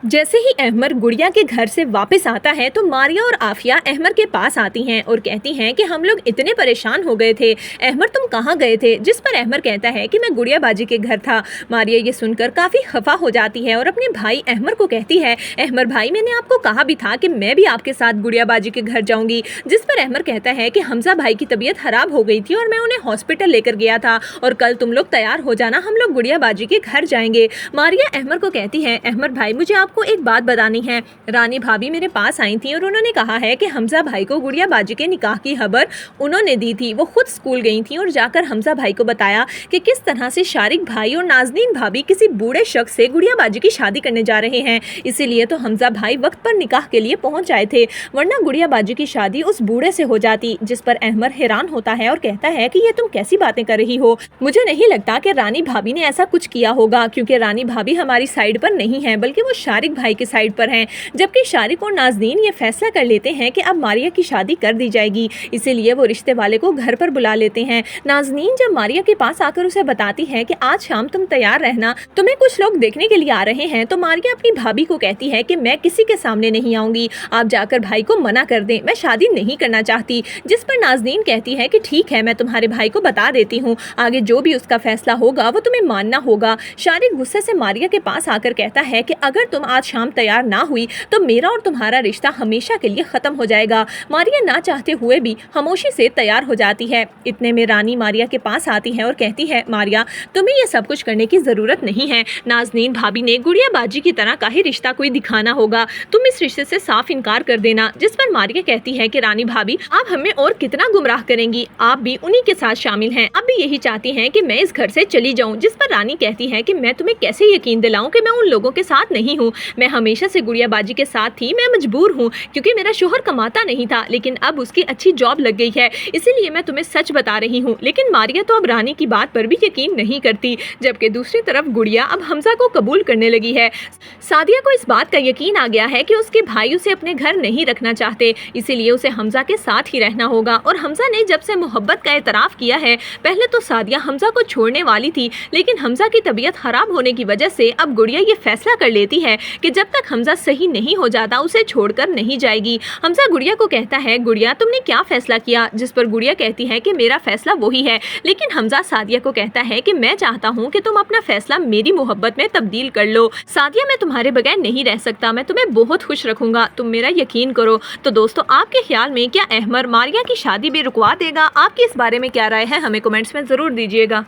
जैसे ही अहमर गुड़िया के घर से वापस आता है तो मारिया और आफिया अहमर के पास आती हैं और कहती हैं कि हम लोग इतने परेशान हो गए थे, अहमर तुम कहाँ गए थे। जिस पर अहमर कहता है कि मैं गुड़िया बाजी के घर था। मारिया ये सुनकर काफ़ी खफा हो जाती है और अपने भाई अहमर को कहती है, अहमर भाई मैंने आपको कहा भी था कि मैं भी आपके साथ गुड़िया बाजी के घर जाऊंगी। जिस पर अहमर कहता है कि हमजा भाई की तबीयत खराब हो गई थी और मैं उन्हें हॉस्पिटल लेकर गया था और कल तुम लोग तैयार हो जाना, हम लोग गुड़िया बाजी के घर जाएंगे। मारिया अहमर को कहती है, अहमर भाई मुझे आपको एक बात बतानी है। रानी भाभी मेरे पास आई थी और उन्होंने कहा है कि हमजा भाई को गुड़िया बाजी के निकाह की खबर उन्होंने दी थी। वो खुद स्कूल गई थी और जाकर हमजा भाई को बताया कि किस तरह से शारिक भाई और नाजनीन भाभी किसी बूढ़े शख्स से गुड़िया बाजी की शादी करने जा रहे हैं। इसीलिए तो हमजा भाई वक्त पर निकाह के लिए पहुंच जाए थे, वरना गुड़िया बाजी की शादी उस बूढ़े से हो जाती। जिस पर अहमर हैरान होता है और कहता है कि ये तुम कैसी बातें कर रही हो। मुझे नहीं लगता कि रानी भाभी ने ऐसा कुछ किया होगा, क्योंकि रानी भाभी हमारी साइड पर नहीं है बल्कि वो शारिक भाई के साइड पर हैं। जबकि शारिक और नाज़नीन ये फैसला कर लेते हैं कि अब मारिया की शादी कर दी जाएगी, इसीलिए वो रिश्ते वाले को घर पर बुला लेते हैं। नाज़नीन जब मारिया के पास आकर उसे बताती है कि आज शाम तुम तैयार रहना, तुम्हें कुछ लोग देखने के लिए आ रहे हैं, तो मारिया अपनी भाभी को कहती है कि मैं किसी के सामने नहीं आऊंगी, आप जाकर भाई को मना कर दें, मैं शादी नहीं करना चाहती। जिस पर नाज़नीन कहती है कि ठीक है, मैं तुम्हारे भाई को बता देती हूँ, आगे जो भी उसका फैसला होगा वो तुम्हें मानना होगा। शारिक गुस्से से मारिया के पास आकर कहता है कि अगर तुम आज शाम तैयार ना हुई तो मेरा और तुम्हारा रिश्ता हमेशा के लिए खत्म हो जाएगा। मारिया ना चाहते हुए भी खामोशी से तैयार हो जाती है। इतने में रानी मारिया के पास आती है और कहती है, मारिया तुम्हें ये सब कुछ करने की जरूरत नहीं है, नाज़नीन भाभी ने गुड़िया बाजी की तरह का ही रिश्ता कोई दिखाना होगा, तुम इस रिश्ते से साफ इनकार कर देना। जिस पर मारिया कहती है कि रानी भाभी आप हमें और कितना गुमराह करेंगी, आप भी उन्हीं के साथ शामिल हैं, अब भी यही चाहती हैं कि मैं इस घर से चली जाऊं। जिस पर रानी कहती है कि मैं तुम्हें कैसे यकीन दिलाऊं कि मैं उन लोगों के साथ नहीं हूं, मैं हमेशा से गुड़िया बाजी के साथ थी, मैं मजबूर हूँ क्योंकि मेरा शोहर कमाता नहीं था, लेकिन अब उसकी अच्छी जॉब लग गई है, इसीलिए मैं तुम्हें सच बता रही हूँ। लेकिन मारिया तो अब रानी की बात पर भी यकीन नहीं करती, जबकि दूसरी तरफ गुड़िया अब हमजा को कबूल करने लगी है। सादिया को इस बात का यकीन आ गया है कि उसके भाई उसे अपने घर नहीं रखना चाहते, इसीलिए उसे हमजा के साथ ही रहना होगा। और हमजा ने जब से मोहब्बत का एतराफ़ किया है, पहले तो सादिया हमजा को छोड़ने वाली थी, लेकिन हमजा की तबीयत खराब होने की वजह से अब गुड़िया ये फैसला कर लेती है कि जब तक हमजा सही नहीं हो जाता उसे छोड़कर नहीं जाएगी। हमजा गुड़िया को कहता है, गुड़िया तुमने क्या फैसला किया। जिस पर गुड़िया कहती है कि मेरा फैसला वही है, लेकिन हमजा सादिया को कहता है कि मैं चाहता हूँ कि तुम अपना फैसला मेरी मोहब्बत में तब्दील कर लो। सादिया मैं तुम्हारे बगैर नहीं रह सकता, मैं तुम्हें बहुत खुश रखूंगा, तुम मेरा यकीन करो। तो दोस्तों आपके ख्याल में क्या अहमर मारिया की शादी भी रुकवा देगा? आपकी इस बारे में क्या राय है, हमें कमेंट्स में ज़रूर दीजिएगा।